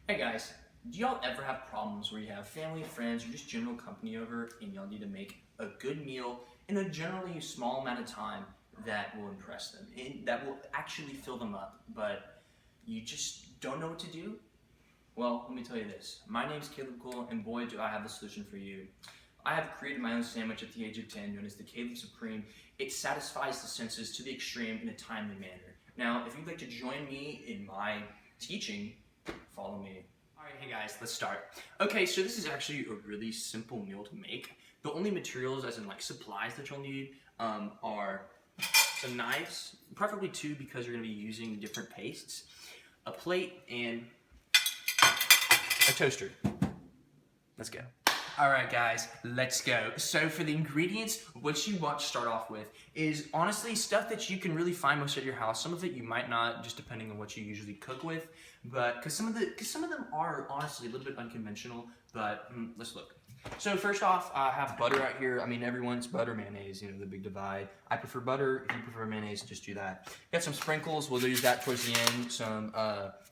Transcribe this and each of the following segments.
Hey guys, do y'all ever have problems where you have family, friends, or just general company over and y'all need to make a good meal in a generally small amount of time that will impress them and that will actually fill them up, but you just don't know what to do? Well, let me tell you this. My name's Caleb Cool, and boy, do I have the solution for you. I have created my own sandwich at the age of 10, known as the Kaleb Supreme. It satisfies the senses to the extreme in a timely manner. Now, if you'd like to join me in my teaching, follow me. Alright, hey guys, let's start. Okay, so this is actually a really simple meal to make. The only materials, as in like supplies that you'll need, are some knives, preferably two because you're going to be using different pastes, a plate, and a toaster. Let's go. Alright guys, let's go. So for the ingredients, what you want to start off with is honestly stuff that you can really find most at your house. Some of it you might not, just depending on what you usually cook with, but because some of them are honestly a little bit unconventional, but let's look. So first off, I have butter out here. I mean, everyone's butter, mayonnaise, you know, the big divide. I prefer butter. If you prefer mayonnaise, just do that. Got some sprinkles. We'll use that towards the end. Some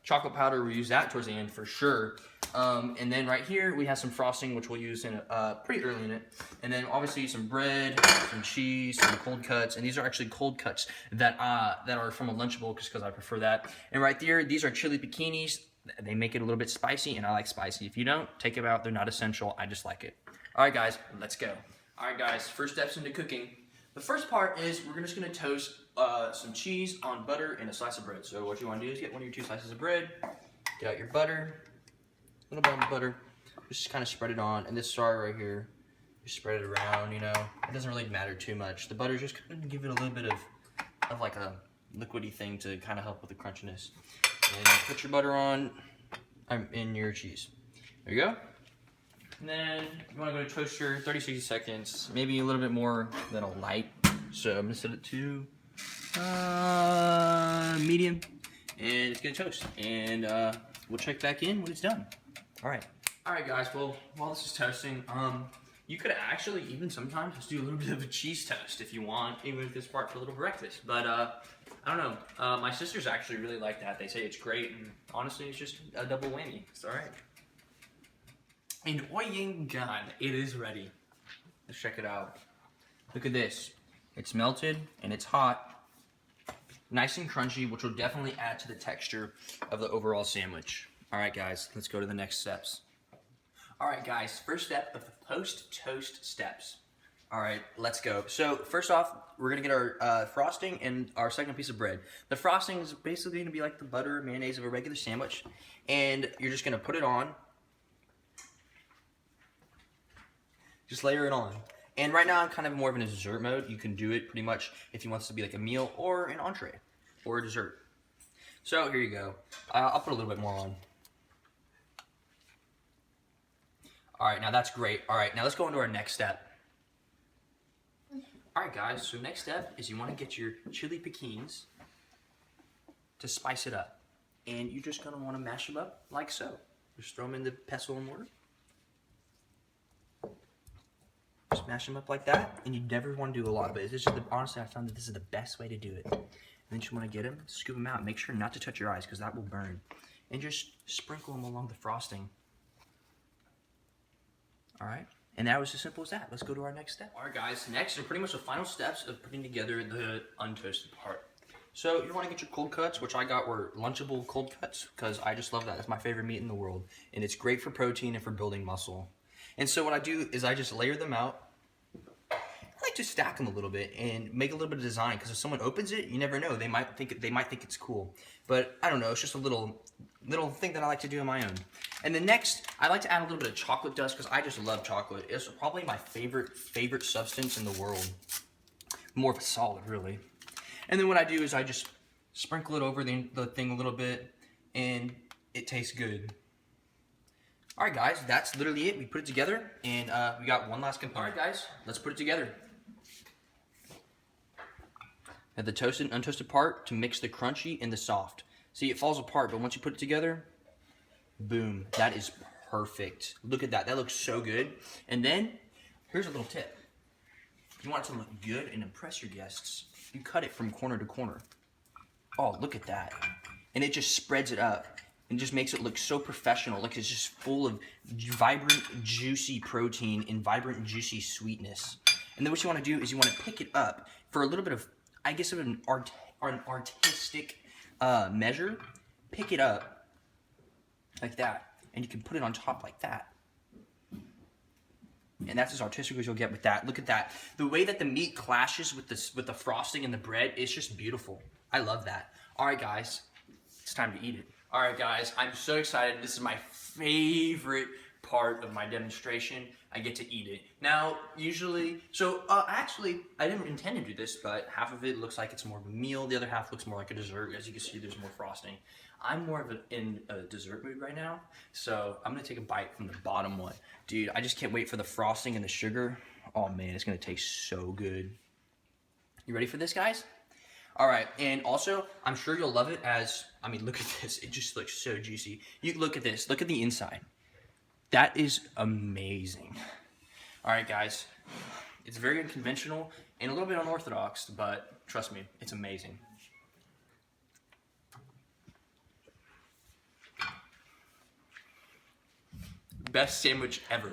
chocolate powder. We'll use that towards the end for sure. And then right here, we have some frosting, which we'll use in pretty early in it. And then obviously some bread, some cheese, some cold cuts. And these are actually cold cuts that are from a Lunchable just because I prefer that. And right there, these are chili bikinis. They make it a little bit spicy, and I like spicy. If you don't, take them out. They're not essential. I just like it. All right, guys, let's go. All right, guys, first steps into cooking. The first part is we're just going to toast some cheese on butter and a slice of bread. So what you want to do is get one of your two slices of bread, get out your butter, a little bit of butter, just kind of spread it on, and this star right here, just spread it around, you know. It doesn't really matter too much. The butter just kind of give it a little bit of like a liquidy thing to kind of help with the crunchiness. And put your butter on in your cheese. There you go. And then you want to go to toaster, 30-60 seconds, maybe a little bit more than a light. So I'm going to set it to medium, and it's going to toast. And we'll check back in when it's done. All right. All right, guys. Well, while this is toasting, you could actually even sometimes just do a little bit of a cheese toast if you want, even if it's part for a little breakfast. But I don't know. My sisters actually really like that. They say it's great, and honestly, it's just a double whammy. It's all right. And oh my God, it is ready. Let's check it out. Look at this. It's melted and it's hot, nice and crunchy, which will definitely add to the texture of the overall sandwich. All right, guys, let's go to the next steps. All right, guys, first step of the post-toast steps. All right, let's go. So first off, we're gonna get our frosting and our second piece of bread. The frosting is basically gonna be like the butter mayonnaise of a regular sandwich, and you're just gonna put it on. Just layer it on. And right now I'm kind of more of in a dessert mode. You can do it pretty much if you want this to be like a meal or an entree or a dessert. So here you go. I'll put a little bit more on. All right, now that's great. All right, now let's go into our next step. All right, guys, so next step is you want to get your chili piquins to spice it up. And you're just going to want to mash them up like so. Just throw them in the pestle and mortar. Just mash them up like that, and you never want to do a lot of it. This is honestly, I found that this is the best way to do it. And then you want to get them, scoop them out. Make sure not to touch your eyes because that will burn. And just sprinkle them along the frosting. All right, and that was as simple as that. Let's go to our next step. All right, guys, next are pretty much the final steps of putting together the untoasted part. So you want to get your cold cuts, which I got were Lunchable cold cuts because I just love that. It's my favorite meat in the world, and it's great for protein and for building muscle. And so what I do is I just layer them out. I like to stack them a little bit and make a little bit of design because if someone opens it, you never know. They might think it's cool, but I don't know. It's just a little thing that I like to do on my own. And then next, I like to add a little bit of chocolate dust because I just love chocolate. It's probably my favorite substance in the world. More of a solid, really. And then what I do is I just sprinkle it over the thing a little bit, and it tastes good. All right, guys, that's literally it. We put it together, and we got one last component. All right, guys, let's put it together. Add the toasted and untoasted part to mix the crunchy and the soft. See, it falls apart, but once you put it together, boom, that is perfect. Look at that. That looks so good. And then, here's a little tip. If you want it to look good and impress your guests, you cut it from corner to corner. Oh, look at that. And it just spreads it up. and just makes it look so professional. Like it's just full of vibrant, juicy protein and vibrant, juicy sweetness. And then what you want to do is you want to pick it up for a little bit of, I guess, of an artistic measure. Pick it up like that, and you can put it on top like that. And that's as artistic as you'll get with that. Look at that. The way that the meat clashes with the frosting and the bread, it's just beautiful. I love that. All right, guys, it's time to eat it. All right, guys, I'm so excited. This is my favorite part of my demonstration. I get to eat it. Now, usually, actually, I didn't intend to do this, but half of it looks like it's more of a meal. The other half looks more like a dessert. As you can see, there's more frosting. I'm more of in a dessert mood right now, so I'm gonna take a bite from the bottom one. Dude, I just can't wait for the frosting and the sugar. Oh man, it's gonna taste so good. You ready for this, guys? All right, and also, I'm sure you'll love it I mean, look at this. It just looks so juicy. You look at this. Look at the inside. That is amazing. All right, guys. It's very unconventional and a little bit unorthodox, but trust me, it's amazing. Best sandwich ever.